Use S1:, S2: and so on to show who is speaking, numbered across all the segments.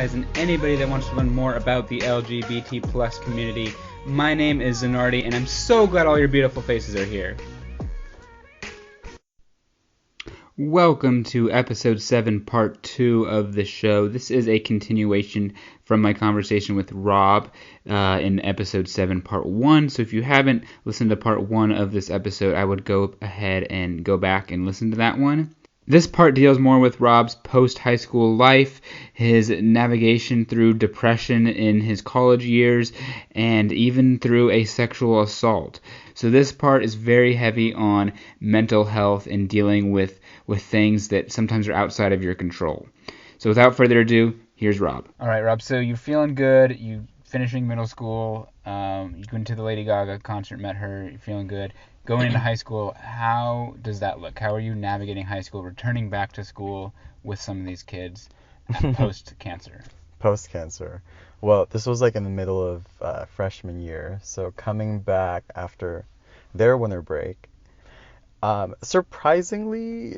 S1: allies, and anybody that wants to learn more about the LGBT plus community. My name is Zanardi, and I'm so glad all your beautiful faces are here. Welcome to episode 7, part 2 of the show. This is a continuation from my conversation with Rob in episode 7, part 1. So if you haven't listened to part 1 of this episode, I would go ahead and go back and listen to that one. This part deals more with Rob's post-high school life, his navigation through depression in his college years, and even through a sexual assault. So this part is very heavy on mental health and dealing with things that sometimes are outside of your control. So without further ado, here's Rob. All right, Rob, so you're feeling good. You finishing middle school. You went to the Lady Gaga concert, met her. You're feeling good. Going into high school, how does that look? How are you navigating high school, returning back to school with some of these kids post-cancer?
S2: Post-cancer. Well, this was like in the middle of freshman year, so coming back after their winter break, surprisingly,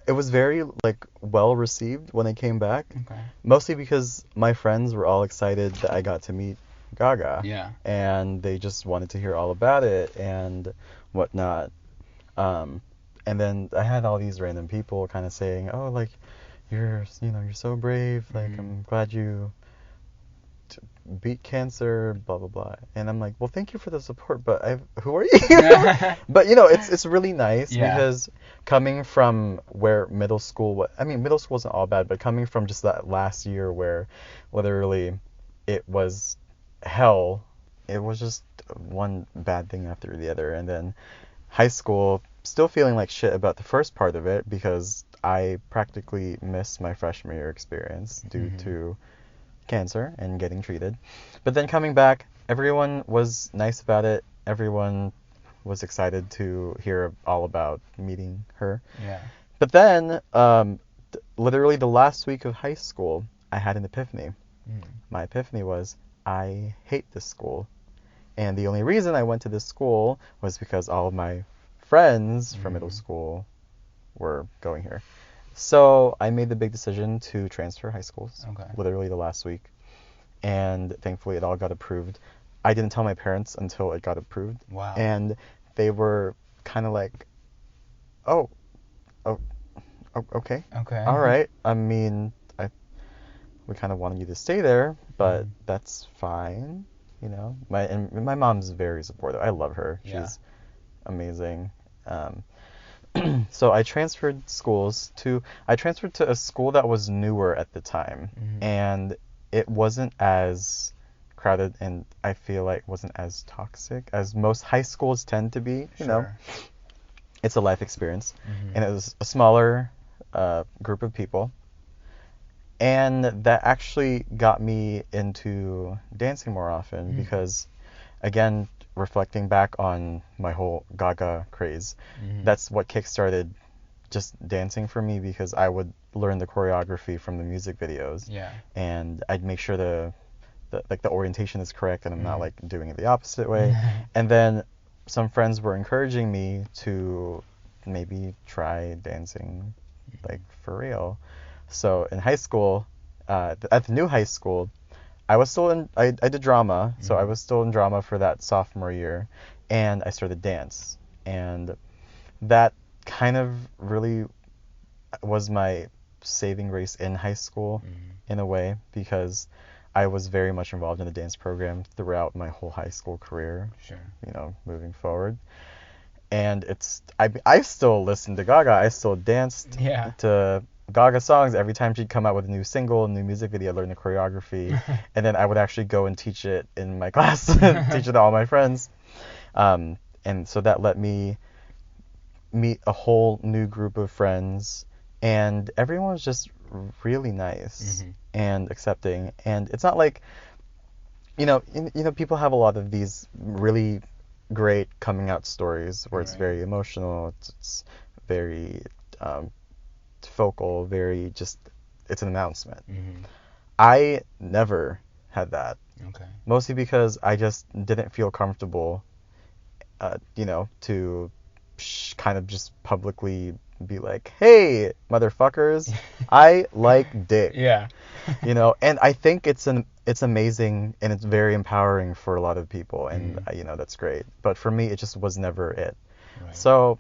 S2: it was very well received when they came back.
S1: Okay.
S2: Mostly because my friends were all excited that I got to meet Gaga.
S1: Yeah.
S2: And they just wanted to hear all about it and whatnot. And then I had all these random people kind of saying, "Oh, you're so brave. I'm glad you beat cancer, blah blah blah." And I'm like, "Well, thank you for the support, but who are you?" But it's really nice because coming from where middle school middle school wasn't all bad, but coming from just that last year where literally it was hell, it was just one bad thing after the other. And then high school, still feeling like shit about the first part of it because I practically missed my freshman year experience due to cancer and getting treated. But then coming back, everyone was nice about it. Everyone was excited to hear all about meeting her.
S1: Yeah.
S2: But then, literally the last week of high school, I had an epiphany. My epiphany was, I hate this school. And the only reason I went to this school was because all of my friends from middle school were going here. So I made the big decision to transfer high schools, literally the last week. And thankfully it all got approved. I didn't tell my parents until it got approved.
S1: Wow.
S2: And they were kind of like, oh, okay.
S1: Okay.
S2: All right. We kind of wanted you to stay there, but that's fine. My mom's very supportive. I love her. She's amazing. So I transferred to a school that was newer at the time, and it wasn't as crowded, and I feel like wasn't as toxic as most high schools tend to be. It's a life experience, and it was a smaller group of people. And that actually got me into dancing more often because, again, reflecting back on my whole Gaga craze, that's what kickstarted just dancing for me because I would learn the choreography from the music videos.
S1: Yeah.
S2: And I'd make sure the orientation is correct and I'm not doing it the opposite way. And then some friends were encouraging me to maybe try dancing for real. So in high school, at the new high school, I was still I did drama, so I was still in drama for that sophomore year, and I started dance. And that kind of really was my saving grace in high school in a way because I was very much involved in the dance program throughout my whole high school career, moving forward. And I still listened to Gaga. I still danced to Gaga songs every time she'd come out with a new single, a new music video. I learned the choreography, and then I would actually go and teach it in my class, teach it to all my friends. And so that let me meet a whole new group of friends, and everyone was just really nice and accepting. And it's not like, people have a lot of these really great coming out stories where it's very emotional, it's very focal, very just, it's an announcement. I never had that. Mostly because I just didn't feel comfortable, to kind of just publicly be like, hey, motherfuckers, I like dick.
S1: Yeah.
S2: You know, and I think it's amazing and it's very empowering for a lot of people, and you know, that's great. But for me, it just was never it.
S1: Right.
S2: So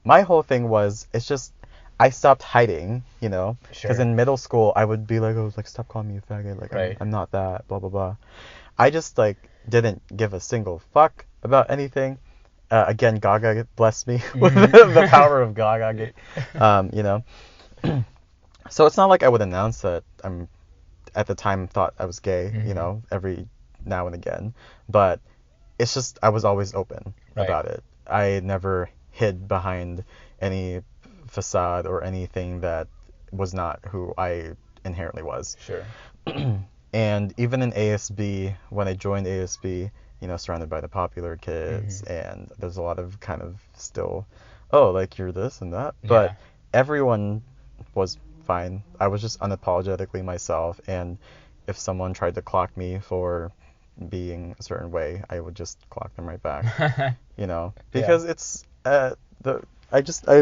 S2: my whole thing was, it's just, I stopped hiding, you know, because in middle school I would be like, oh, like, stop calling me a faggot, like,
S1: Right.
S2: I'm not that, blah blah blah. I just like didn't give a single fuck about anything. Again, Gaga blessed me with the power of Gaga. You know, so it's not like I would announce that I'm, at the time, thought I was gay, you know, every now and again, but it's just, I was always open about it. I never hid behind any facade or anything that was not who I inherently was.
S1: Sure.
S2: And even in ASB, when I joined ASB, you know, surrounded by the popular kids, and there's a lot of kind of still, oh, like, you're this and that, but everyone was fine. I was just unapologetically myself, and if someone tried to clock me for being a certain way, I would just clock them right back. You know, because it's I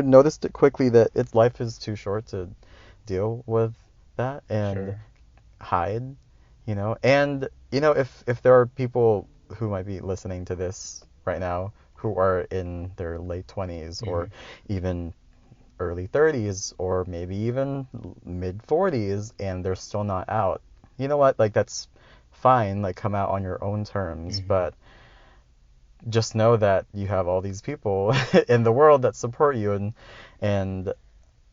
S2: noticed it quickly that life is too short to deal with that and hide, you know. And you know, if there are people who might be listening to this right now who are in their late 20s or even early 30s or maybe even mid 40s and they're still not out, you know what, like, that's fine, like, come out on your own terms, but just know that you have all these people in the world that support you and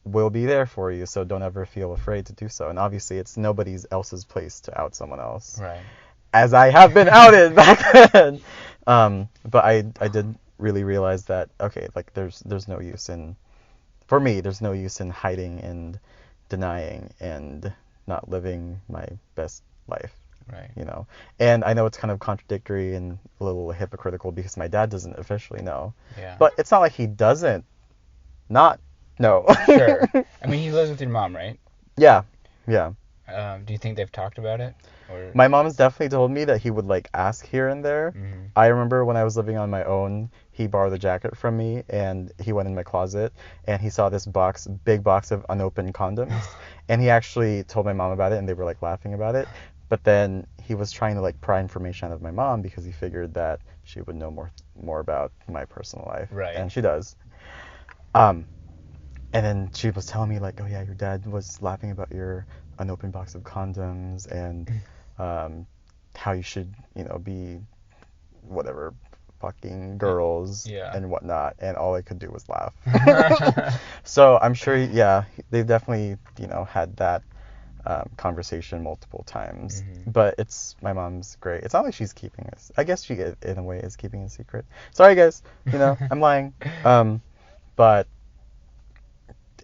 S2: will be there for you, so don't ever feel afraid to do so. And obviously it's nobody else's place to out someone else,
S1: Right.
S2: as I have been outed back then. But I did really realize that, okay, like, there's no use in, for me, there's no use in hiding and denying and not living my best life.
S1: Right.
S2: You know, and I know it's kind of contradictory and a little hypocritical because my dad doesn't officially know.
S1: Yeah.
S2: But it's not like he doesn't not know.
S1: Sure. I mean, he lives with your mom, right?
S2: Yeah. Yeah.
S1: Do you think they've talked about it? Or...
S2: My mom's definitely told me that he would, like, ask here and there. I remember when I was living on my own, he borrowed a jacket from me and he went in my closet and he saw this big box of unopened condoms, and he actually told my mom about it and they were, like, laughing about it. But then he was trying to, like, pry information out of my mom because he figured that she would know more about my personal life.
S1: Right.
S2: And she does. And then she was telling me, like, oh yeah, your dad was laughing about your unopened box of condoms and how you should, you know, be whatever, fucking girls and whatnot. And all I could do was laugh. So I'm sure, yeah, they've definitely, you know, had that conversation multiple times. But it's, my mom's great. It's not like she's keeping us. I guess she, in a way, is keeping a secret. Sorry, guys. You know, I'm lying. But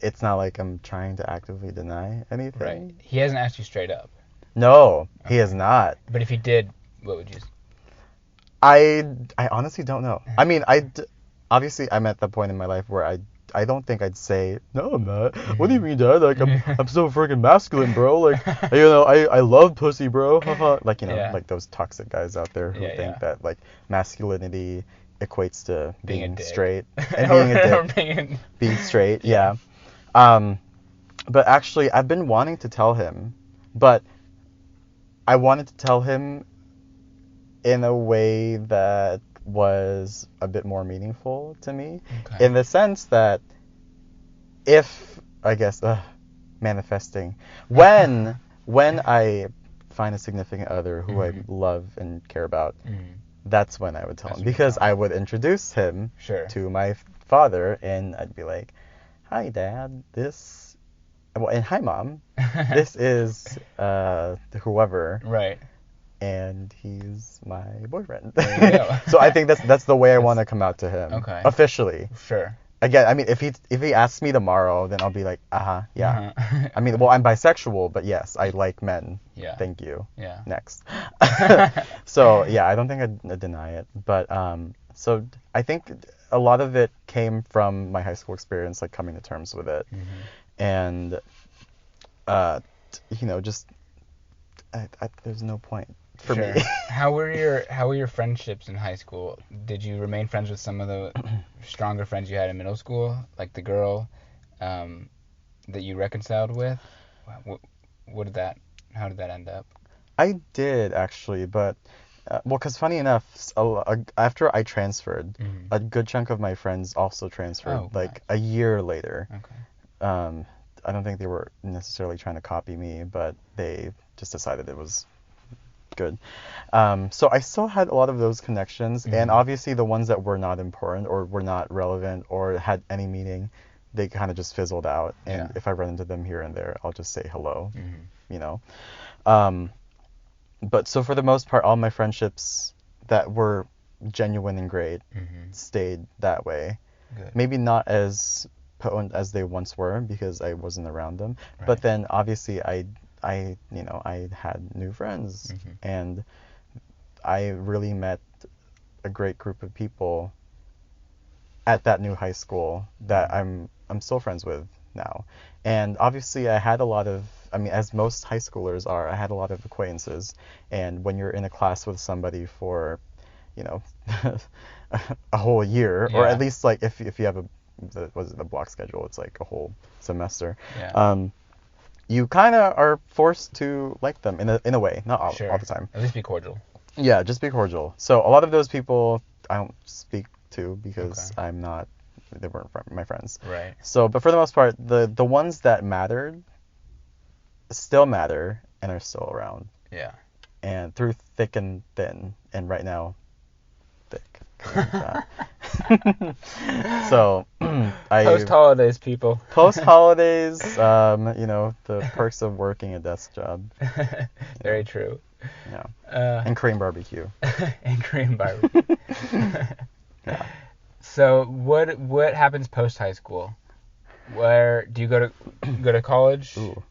S2: it's not like I'm trying to actively deny anything.
S1: Right. He hasn't asked you straight up.
S2: No, he has not.
S1: But if he did, what would you say?
S2: I honestly don't know. I mean, obviously I'm at the point in my life where I don't think I'd say, no, I'm not. What do you mean, Dad? Like, I'm so freaking masculine, bro. Like, you know, I love pussy, bro. Like, you know, like those toxic guys out there who think that, like, masculinity equates to being straight and being a dick. Being straight, yeah. But actually, I've been wanting to tell him, but I wanted to tell him in a way that was a bit more meaningful to me, in the sense that if, I guess, manifesting, when I find a significant other who I love and care about, that's when I would tell him, because I would introduce him to my father, and I'd be like, hi, Dad, and hi, Mom, this is whoever.
S1: Right.
S2: And he's my boyfriend.
S1: There you go.
S2: So I think that's the way I want to come out to him.
S1: Okay.
S2: Officially.
S1: Sure.
S2: Again, I mean, if he asks me tomorrow, then I'll be like, yeah. I mean, well, I'm bisexual, but yes, I like men.
S1: Yeah.
S2: Thank you.
S1: Yeah.
S2: Next. So yeah, I don't think I'd deny it, but so I think a lot of it came from my high school experience, like coming to terms with it, and you know, just there's no point for
S1: Sure.
S2: me.
S1: How were your friendships in high school? Did you remain friends with some of the stronger friends you had in middle school, like the girl that you reconciled with? What did that? How did that end up?
S2: I did actually, but well, because funny enough, after I transferred,
S1: Mm-hmm.
S2: a good chunk of my friends also transferred,
S1: Oh,
S2: like
S1: nice.
S2: a year later.
S1: Okay.
S2: I don't think they were necessarily trying to copy me, but they just decided it was good. So I still had a lot of those connections, and
S1: Mm-hmm.
S2: obviously the ones that were not important or were not relevant or had any meaning, they kind of just fizzled out.
S1: Yeah.
S2: And if I run into them here and there, I'll just say hello,
S1: Mm-hmm.
S2: you know. Um, but so for the most part, all my friendships that were genuine and great
S1: Mm-hmm.
S2: stayed that way.
S1: Good.
S2: Maybe not as potent as they once were because I wasn't around them.
S1: Right.
S2: But then obviously I had new friends,
S1: Mm-hmm.
S2: and I really met a great group of people at that new high school that
S1: Mm-hmm.
S2: I'm still friends with now. And obviously I had a lot of, I mean, as most high schoolers are, I had a lot of acquaintances. And when you're in a class with somebody for, you know, a whole year, or at
S1: Yeah.
S2: least like if you have the block schedule, it's like a whole semester.
S1: Yeah.
S2: You kind of are forced to like them in a way, not all
S1: Sure.
S2: the time.
S1: At least be cordial.
S2: Yeah, just be cordial. So a lot of those people I don't speak to
S1: Okay.
S2: because they weren't my friends.
S1: Right.
S2: So, but for the most part, the ones that mattered still matter and are still around.
S1: Yeah.
S2: And through thick and thin, and right now, thick. So,
S1: Post holidays, people.
S2: post holidays, the perks of working a desk job.
S1: Very true.
S2: Yeah. And Korean barbecue.
S1: And Korean barbecue.
S2: Yeah.
S1: So what happens post high school? Where do you go to college?
S2: Ooh.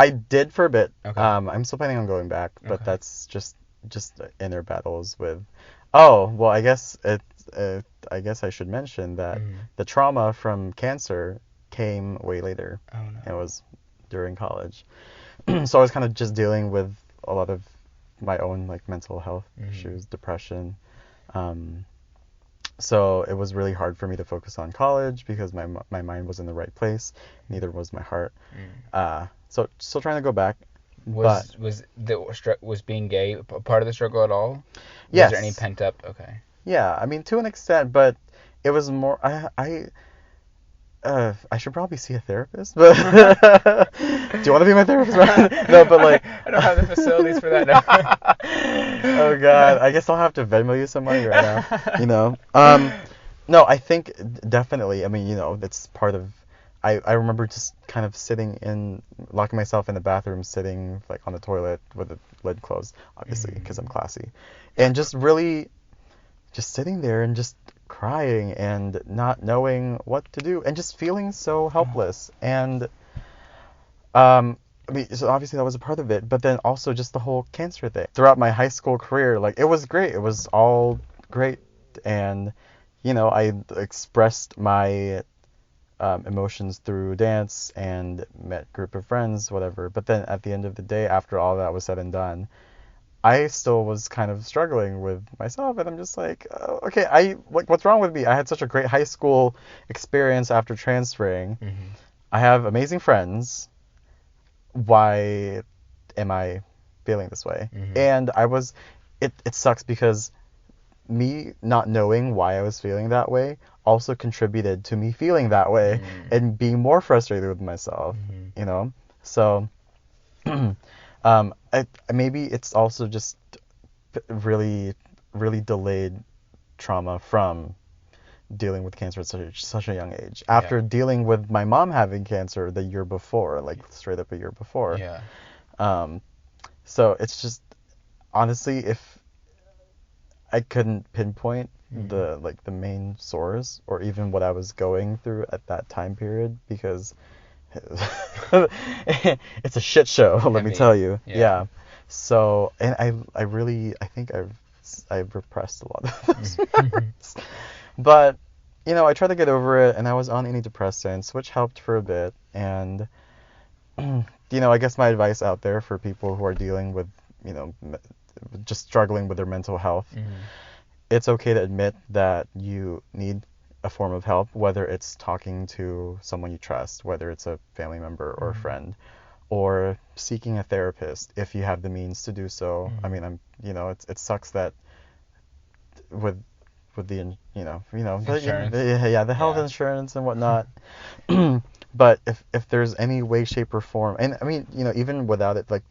S2: I did for a bit.
S1: Okay.
S2: I'm still planning on going back, but
S1: Okay.
S2: that's just inner battles with. Oh, well, I guess I should mention that
S1: Mhm.
S2: the trauma from cancer came way later.
S1: Oh
S2: It
S1: no.
S2: was during college. So I was kind of just dealing with a lot of my own like mental health
S1: Mhm.
S2: issues, depression. Um, so it was really hard for me to focus on college because my mind was in the right place. Neither was my heart. So still trying to go back, but
S1: Was being gay a part of the struggle at all? Was there any
S2: yes,
S1: pent up? Okay.
S2: yeah. I mean, to an extent, but it was more. I should probably see a therapist. But do you want to be my therapist? No, but like
S1: I don't have the facilities for that now.
S2: Oh God, I guess I'll have to Venmo you some money right now. No, I think definitely. I mean, it's part of. I remember just kind of locking myself in the bathroom, sitting like on the toilet with the lid closed, obviously, because I'm classy, and just really just sitting there and just crying and not knowing what to do and just feeling so helpless. And I mean, so obviously that was a part of it, but then also just the whole cancer thing. Throughout my high school career, like it was great. It was all great, and I expressed my emotions through dance and met group of friends, whatever. But then at the end of the day, after all that was said and done, I still was kind of struggling with myself, and I'm just like, okay, what's wrong with me? I had such a great high school experience after transferring.
S1: Mm-hmm.
S2: I have amazing friends. Why am I feeling this way?
S1: Mm-hmm.
S2: And it sucks because me not knowing why I was feeling that way also contributed to me feeling that way and being more frustrated with myself, So, maybe it's also just really, really delayed trauma from dealing with cancer at such a young age. After dealing with my mom having cancer the year before, like straight up a year before.
S1: Yeah.
S2: So it's just honestly, if I couldn't pinpoint the main source or even what I was going through at that time period because it's a shit show, let me tell you. Yeah. So, and I think I've repressed a lot of those memories. But, I tried to get over it and I was on antidepressants, which helped for a bit. And, I guess my advice out there for people who are dealing with just struggling with their mental health, it's okay to admit that you need a form of help, whether it's talking to someone you trust, whether it's a family member or a friend, or seeking a therapist if you have the means to do so. I mean, it sucks that with the
S1: Insurance.
S2: the health insurance and whatnot. But if there's any way, shape, or form, and I mean, even without it, like,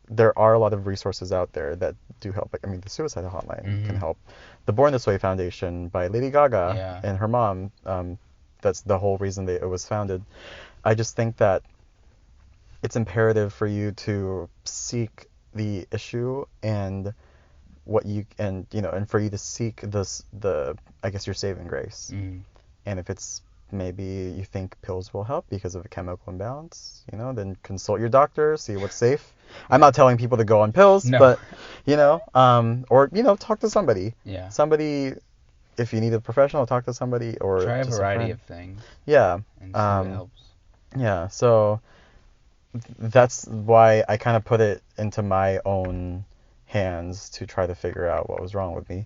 S2: there are a lot of resources out there that do help. Like, I mean, the suicide hotline can help. The Born This Way Foundation by Lady Gaga and her mom, that's the whole reason it was founded. I just think that it's imperative for you to seek the issue and and for you to seek I guess, your saving grace. And if it's maybe you think pills will help because of a chemical imbalance, then consult your doctor, see what's safe. I'm not telling people to go on pills, but or talk to somebody.
S1: Yeah.
S2: Somebody, if you need a professional, talk to somebody, or
S1: try a
S2: just
S1: variety of things.
S2: Yeah.
S1: And see what helps.
S2: Yeah. So that's why I kind of put it into my own hands to try to figure out what was wrong with me.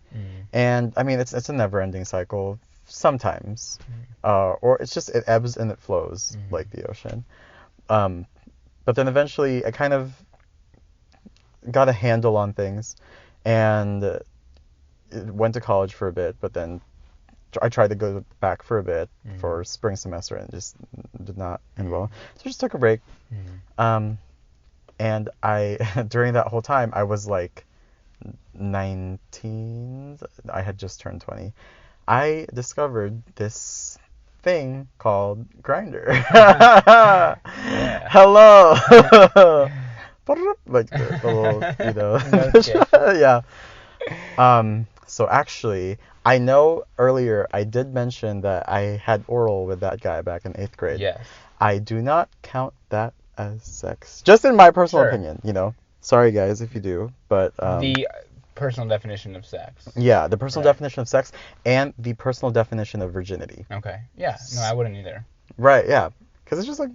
S2: And I mean, it's a never-ending cycle sometimes, or it's just, it ebbs and it flows like the ocean. But then eventually I kind of got a handle on things and went to college for a bit, but then I tried to go back for a bit for spring semester and just did not end well. So I just took a break. And I, during that whole time, I was like 19. I had just turned 20. I discovered this thing called Grindr. Hello. Like the little, yeah. So actually, I know earlier I did mention that I had oral with that guy back in 8th grade.
S1: Yes.
S2: I do not count that as sex. Just in my personal opinion, Sorry, guys, if you do, but...
S1: the personal definition of sex.
S2: Yeah, the personal definition of sex and the personal definition of virginity.
S1: Okay. Yeah. No, I wouldn't either.
S2: Right, yeah. Because it's just like,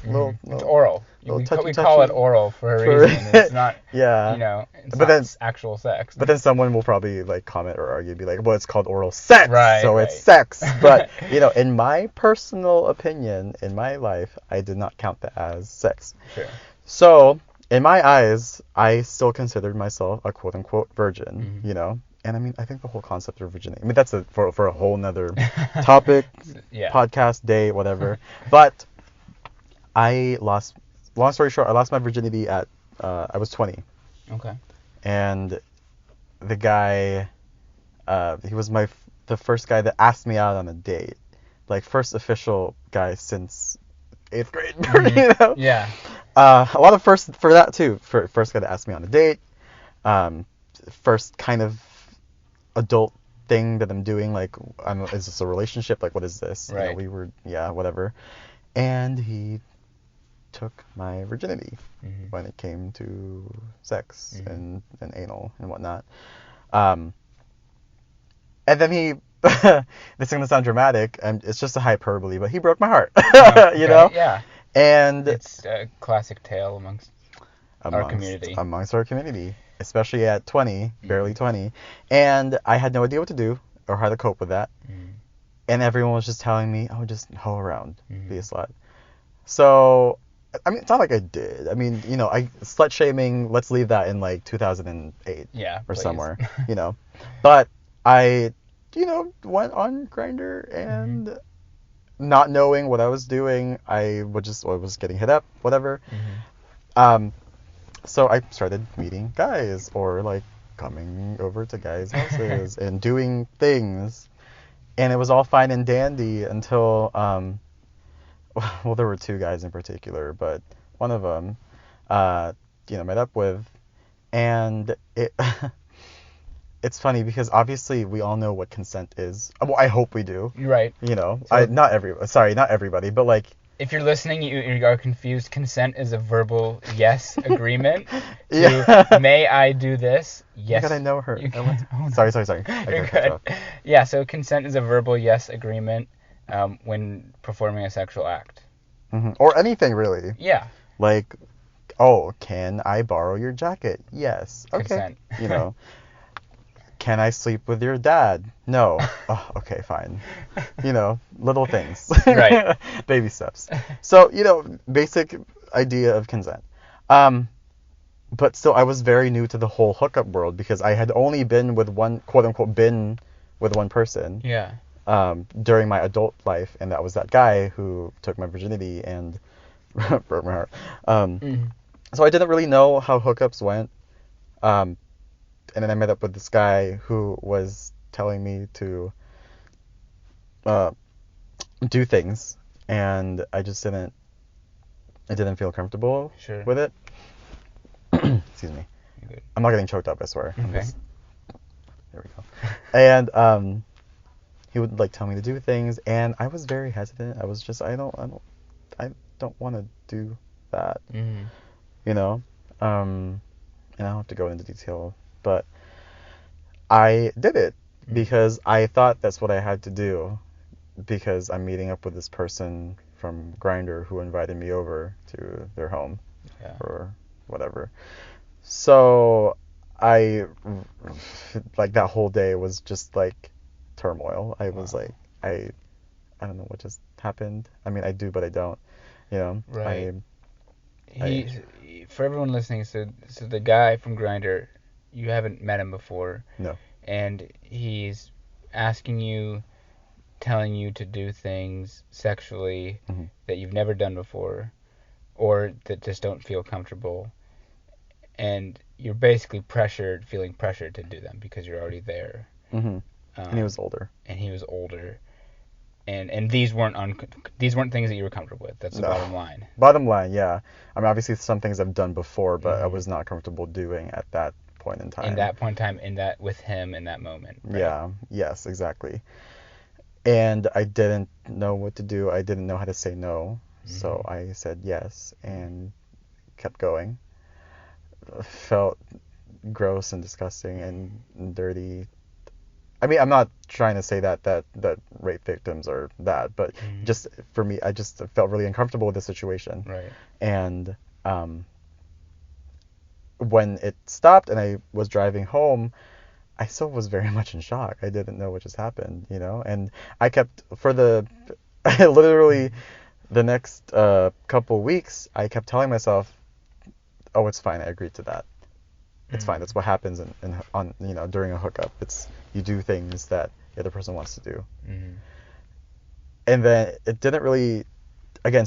S2: little...
S1: It's oral. We
S2: touchy,
S1: call it oral for a reason. It's not, it's not actual sex.
S2: But then someone will probably, like, comment or argue, be like, well, it's called oral sex, so it's sex. But, in my personal opinion, in my life, I did not count that as sex.
S1: Sure.
S2: So, in my eyes, I still considered myself a quote-unquote virgin, And I mean, I think the whole concept of virginity, I mean, that's for a whole nother topic, podcast, day, whatever. But long story short, I lost my virginity at, I was 20.
S1: Okay.
S2: And the guy, he was the first guy that asked me out on a date. Like, first official guy since 8th grade,
S1: Yeah.
S2: A lot of firsts for that, too. First guy to ask me on a date. First kind of adult thing that I'm doing, like, is this a relationship? Like, what is this?
S1: Right.
S2: We were, whatever. And he took my virginity when it came to sex and anal and whatnot. And then he, this is going to sound dramatic, and it's just a hyperbole, but he broke my heart,
S1: Yeah.
S2: And
S1: it's a classic tale amongst our community.
S2: Amongst our community, especially at 20, barely 20. And I had no idea what to do or how to cope with that. And everyone was just telling me, oh, just hoe around, be a slut. So, I mean, it's not like I did. I mean, slut shaming, let's leave that in like 2008 or somewhere, But I, went on Grindr and not knowing what I was doing, I was getting hit up, whatever. So I started meeting guys or like coming over to guys' houses and doing things. And it was all fine and dandy until, well, there were two guys in particular, but one of them, met up with, and it's funny because obviously we all know what consent is. Well, I hope we do.
S1: Right.
S2: Not everybody, but like,
S1: if you're listening, you are confused. Consent is a verbal yes agreement to, may I do this? Yes.
S2: Oh my God, I know her. Sorry.
S1: You're good. Yeah, so consent is a verbal yes agreement when performing a sexual act.
S2: Or anything, really.
S1: Yeah.
S2: Like, oh, can I borrow your jacket? Yes. Okay.
S1: Consent.
S2: You know, can I sleep with your dad? No. Oh, okay, fine. You know, little things.
S1: Right.
S2: Baby steps. So, you know, basic idea of consent. But still, I was very new to the whole hookup world because I had only been with one, quote unquote, been with one person.
S1: Yeah.
S2: During my adult life, and that was that guy who took my virginity and broke my heart. So I didn't really know how hookups went. And then I met up with this guy who was telling me to do things, and I didn't feel comfortable
S1: Sure.
S2: with it. Excuse me. I'm not getting choked up, I swear.
S1: Okay.
S2: There we go. And he would like tell me to do things, and I was very hesitant. I was just I don't want to do that. You know, and I don't have to go into detail, but I did it because I thought that's what I had to do, because I'm meeting up with this person from Grindr who invited me over to their home or whatever. So I like that whole day was just like turmoil. I was like I don't know what just happened. I mean, I do, but I don't. You know,
S1: Right. For everyone listening, so the guy from Grindr, you haven't met him before.
S2: No.
S1: And he's asking you, telling you to do things sexually that you've never done before, or that just don't feel comfortable. And you're basically feeling pressured to do them because you're already there.
S2: And he was older.
S1: And these weren't things that you were comfortable with. That's the bottom line.
S2: Bottom line, yeah. I mean, obviously some things I've done before, but I was not comfortable doing at that point in time.
S1: In that point in time, with him in that moment. Right?
S2: Yeah. Yes, exactly. And I didn't know what to do. I didn't know how to say no. So I said yes and kept going. Felt gross and disgusting and dirty. I mean, I'm not trying to say that rape victims are that, but just for me, I just felt really uncomfortable with the situation.
S1: Right.
S2: And when it stopped and I was driving home, I still was very much in shock. I didn't know what just happened, you know? And I kept, literally the next couple weeks, I kept telling myself, oh, it's fine, I agreed to that. It's fine. That's what happens during a hookup. You do things that the other person wants to do. And then it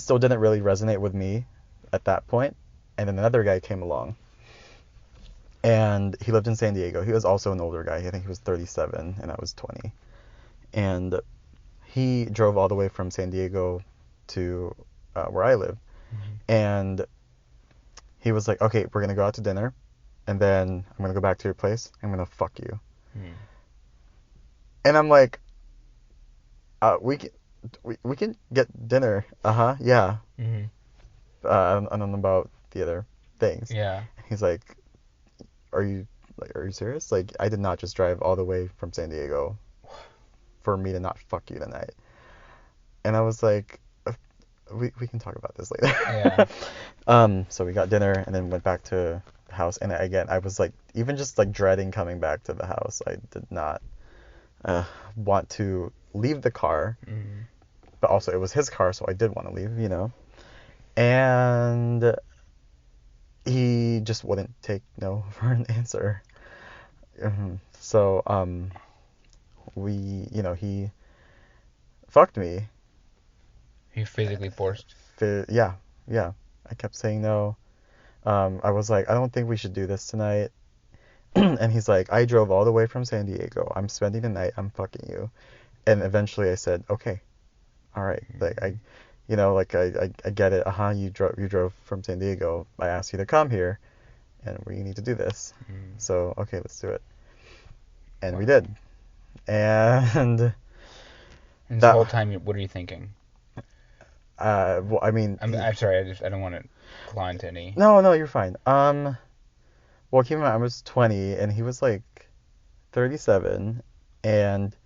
S2: still didn't really resonate with me at that point. And then another guy came along. And he lived in San Diego. He was also an older guy. I think he was 37 and I was 20. And he drove all the way from San Diego to where I live. And he was like, okay, we're going to go out to dinner. And then I'm going to go back to your place. I'm going to fuck you. And I'm like, we can get dinner. Yeah. I don't know about the other things.
S1: Yeah.
S2: He's like, are you serious? Like, I did not just drive all the way from San Diego for me to not fuck you tonight. And I was like, we can talk about this later.
S1: Yeah.
S2: So we got dinner and then went back to the house. And again, I was like, even just like dreading coming back to the house. I did not want to leave the car. But also it was his car, so I did want to leave, you know. And he just wouldn't take no for an answer. So he fucked me.
S1: He physically forced?
S2: Yeah. I kept saying no. I was like, I don't think we should do this tonight. And he's like, I drove all the way from San Diego. I'm spending the night. I'm fucking you. And eventually I said, okay, all right. Like I get it. You drove from San Diego. I asked you to come here, and we need to do this. So okay, let's do it. And we did. And
S1: the whole time, what are you thinking?
S2: Well, I mean,
S1: I'm sorry. I don't want to claw into any.
S2: No, you're fine. Well, keep in mind, I was 20 and he was like 37, and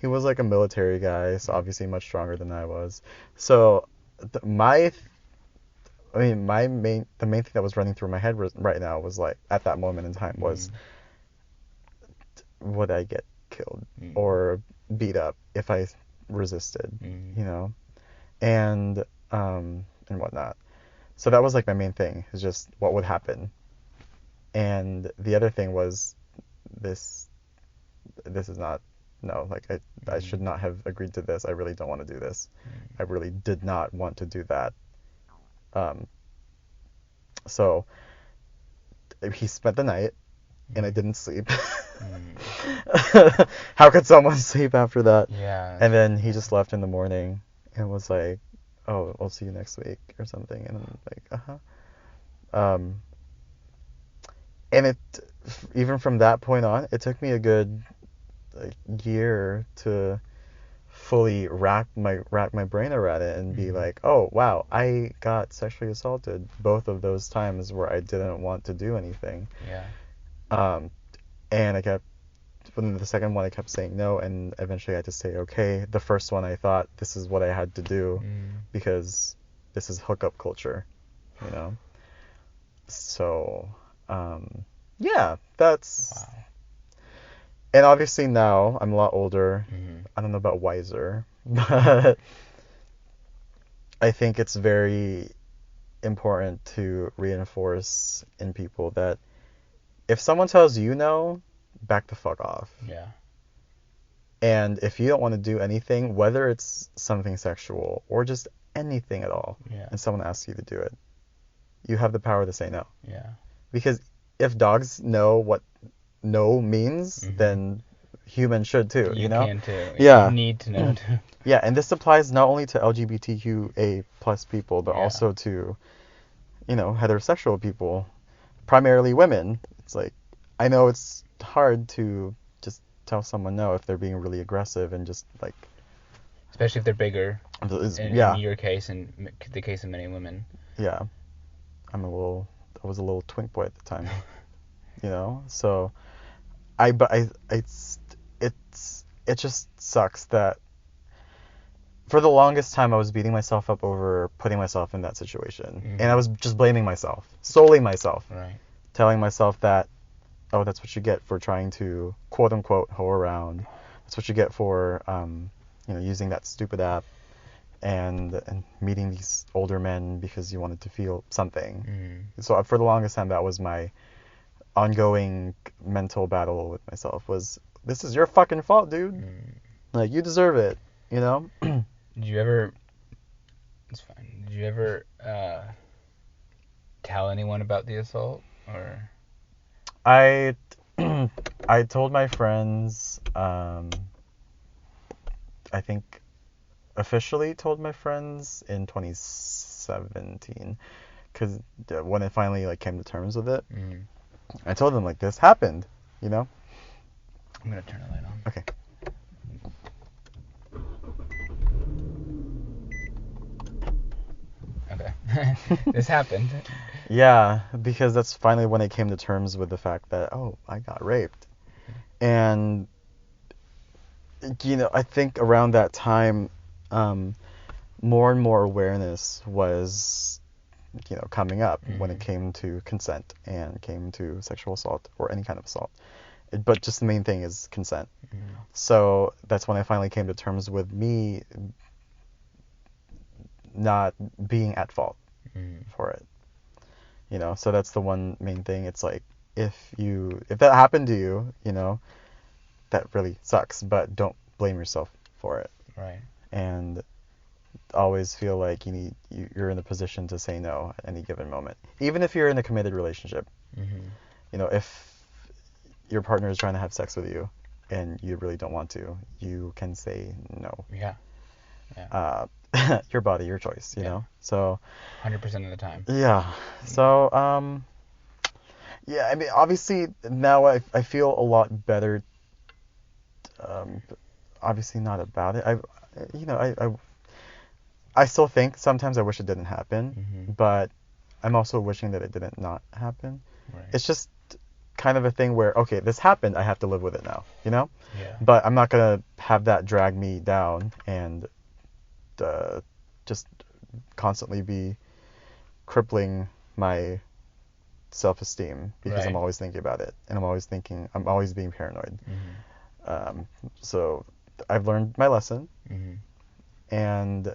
S2: he was like a military guy, so obviously much stronger than I was. So my I mean, the main thing that was running through my head right now was like, at that moment in time, was would I get killed or beat up if I resisted, you know, and whatnot. So that was like my main thing, is just what would happen. And the other thing was this is not, no, like I should not have agreed to this. I really don't want to do this. I really did not want to do that. So he spent the night, and I didn't sleep. How could someone sleep after that?
S1: Yeah.
S2: And then he just left in the morning and was like, "Oh, I'll see you next week," or something. And I'm like, and it, even from that point on, it took me a good year to fully rack my brain around it and be like, oh wow, I got sexually assaulted both of those times where I didn't want to do anything.
S1: Yeah.
S2: And I kept, when the second one I kept saying no, and eventually I had to say okay. The first one I thought this is what I had to do because this is hookup culture, you know. So yeah, that's
S1: Wow.
S2: And obviously now I'm a lot older. I don't know about wiser, but I think it's very important to reinforce in people that if someone tells you no, back the fuck off.
S1: Yeah.
S2: And if you don't want to do anything, whether it's something sexual or just anything at all, and someone asks you to do it, you have the power to say no.
S1: Yeah.
S2: Because if dogs know what no means, then humans should too, you know?
S1: Can too.
S2: Yeah.
S1: You need to know too.
S2: Yeah, and this applies not only to LGBTQA plus people, but also to, you know, heterosexual people, primarily women. It's like, I know it's hard to just tell someone no if they're being really aggressive and just like...
S1: Especially if they're bigger. In your case and the case of many women.
S2: Yeah. I was a little twink boy at the time, you know? So, it just sucks that for the longest time I was beating myself up over putting myself in that situation. And I was just blaming myself, solely myself.
S1: Right.
S2: Telling myself that, oh, that's what you get for trying to quote unquote hoe around. That's what you get for you know, using that stupid app and meeting these older men because you wanted to feel something. So for the longest time that was my ongoing mental battle with myself, was this is your fucking fault, dude. Like, you deserve it, you know?
S1: Did you ever... It's fine. Did you ever tell anyone about the assault? Or...
S2: I told my friends, I think officially told my friends in 2017, because when I finally like came to terms with it, I told them like, this happened, you know?
S1: I'm gonna turn the light on.
S2: Okay.
S1: Okay. This happened.
S2: Yeah, because that's finally when I came to terms with the fact that, oh, I got raped. And, you know, I think around that time, more and more awareness was, you know, coming up when it came to consent and came to sexual assault or any kind of assault. But just the main thing is consent. So that's when I finally came to terms with me not being at fault for it. You know, so that's the one main thing. It's like, if that happened to you, you know, that really sucks, but don't blame yourself for it.
S1: Right.
S2: And always feel like you're in a position to say no at any given moment. Even if you're in a committed relationship. You know, if your partner is trying to have sex with you and you really don't want to, you can say no.
S1: Yeah.
S2: Your body, your choice, you know? So
S1: 100% of the time.
S2: Yeah. So yeah, I mean, obviously now I feel a lot better. Obviously not about it. I still think sometimes I wish it didn't happen, but I'm also wishing that it didn't not happen.
S1: Right.
S2: It's just kind of a thing where, okay, this happened, I have to live with it now, you know?
S1: Yeah.
S2: But I'm not gonna have that drag me down and just constantly be crippling my self-esteem because
S1: Right.
S2: I'm always thinking about it, and I'm always being paranoid. So I've learned my lesson, and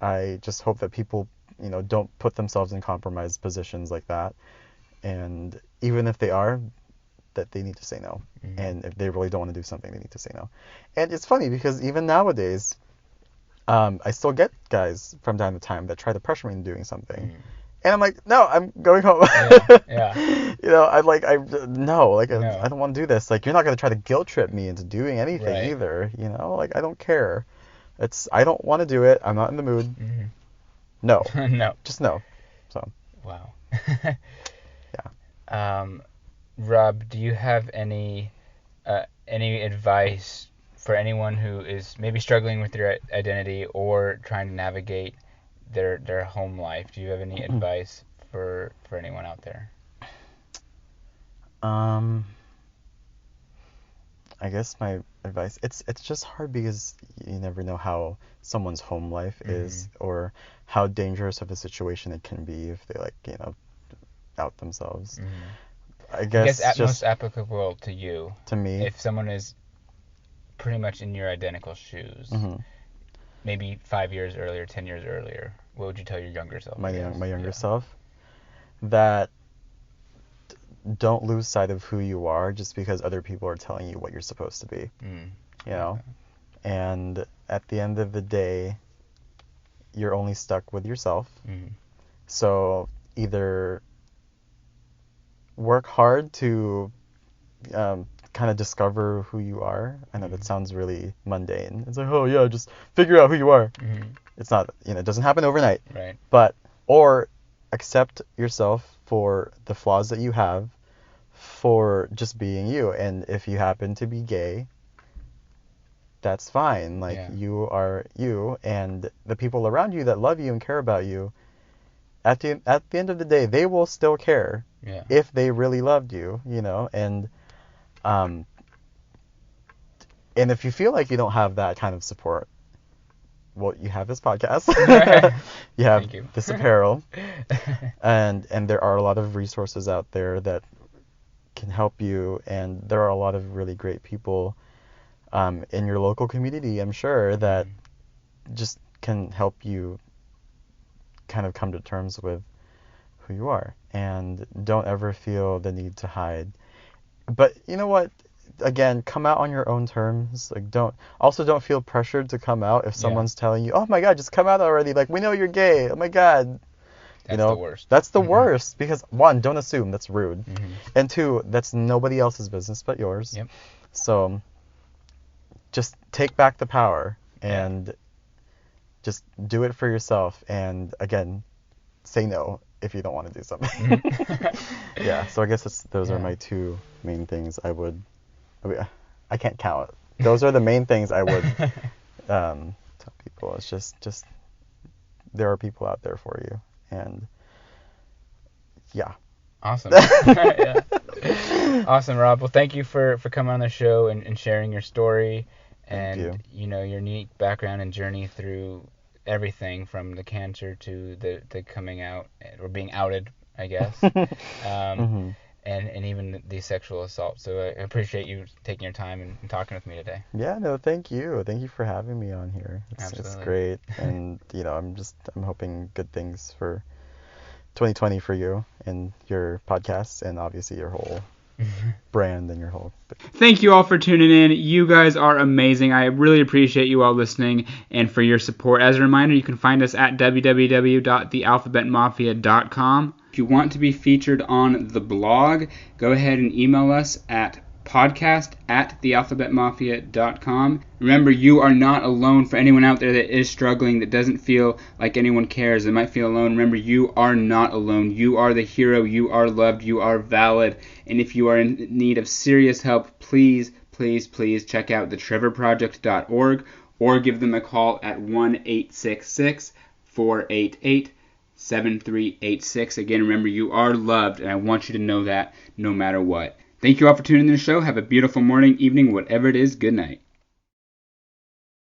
S2: I just hope that people, don't put themselves in compromised positions like that. And even if they are, that they need to say no. And if they really don't want to do something, they need to say no. And it's funny because even nowadays, I still get guys from time to time that try to pressure me into doing something. And I'm like, no, I'm going home.
S1: Yeah.
S2: No,
S1: No.
S2: I don't want to do this. Like, you're not going to try to guilt trip me into doing anything
S1: Right.
S2: either, Like, I don't care. I don't want to do it. I'm not in the mood. No.
S1: No.
S2: Just no. So.
S1: Wow.
S2: Yeah.
S1: Rob, do you have any advice for anyone who is maybe struggling with their identity or trying to navigate their home life? Do you have any advice for anyone out there?
S2: I guess my advice, it's just hard because you never know how someone's home life is, or how dangerous of a situation it can be if they out themselves. I guess
S1: just
S2: most
S1: applicable to you.
S2: To me.
S1: If someone is pretty much in your identical shoes, maybe 5 years earlier, 10 years earlier, what would you tell your younger self?
S2: My younger self? That don't lose sight of who you are just because other people are telling you what you're supposed to be. And at the end of the day, you're only stuck with yourself. So either work hard to kind of discover who you are. I know that sounds really mundane. It's like, oh yeah, just figure out who you are. It's not, it doesn't happen overnight.
S1: Right.
S2: Or accept yourself for the flaws that you have, for just being you. And if you happen to be gay, that's fine. You are you, and the people around you that love you and care about you, at the end of the day, they will still care if they really loved you, and if you feel like you don't have that kind of support, well, you have this podcast. You have this apparel. and there are a lot of resources out there that can help you, and there are a lot of really great people in your local community, I'm sure, that just can help you kind of come to terms with who you are, and don't ever feel the need to hide. But you know what? Again, come out on your own terms. Don't feel pressured to come out if someone's telling you, "Oh my God, just come out already! Like, we know you're gay. Oh my God."
S1: That's the worst.
S2: That's the worst, because one, don't assume, that's rude, and two, that's nobody else's business but yours. So just take back the power and just do it for yourself. And again, say no if you don't want to do something. So I guess those are my two main things I can't count. Those are the main things I would tell people. It's just there are people out there for you, and
S1: Awesome. Awesome, Rob. Well, thank you for coming on the show and sharing your story and your unique background and journey through everything from the cancer to the coming out or being outed, I guess. And even the sexual assault. So I appreciate you taking your time and talking with me today.
S2: Yeah, no, thank you. Thank you for having me on here. It's great. And, I'm hoping good things for 2020 for you and your podcasts, and obviously your whole brand and your whole...
S1: Thank you all for tuning in. You guys are amazing. I really appreciate you all listening and for your support. As a reminder, you can find us at www.thealphabetmafia.com. If you want to be featured on the blog, go ahead and email us at podcast@thealphabetmafia.com. Remember, you are not alone. For anyone out there that is struggling, that doesn't feel like anyone cares, that might feel alone, remember, you are not alone. You are the hero. You are loved. You are valid. And if you are in need of serious help, please, please, please check out thetrevorproject.org or give them a call at 1-866-488-7386. Again, remember, you are loved, and I want you to know that no matter what. Thank you all for tuning in to the show. Have a beautiful morning, evening, whatever it is. Good night.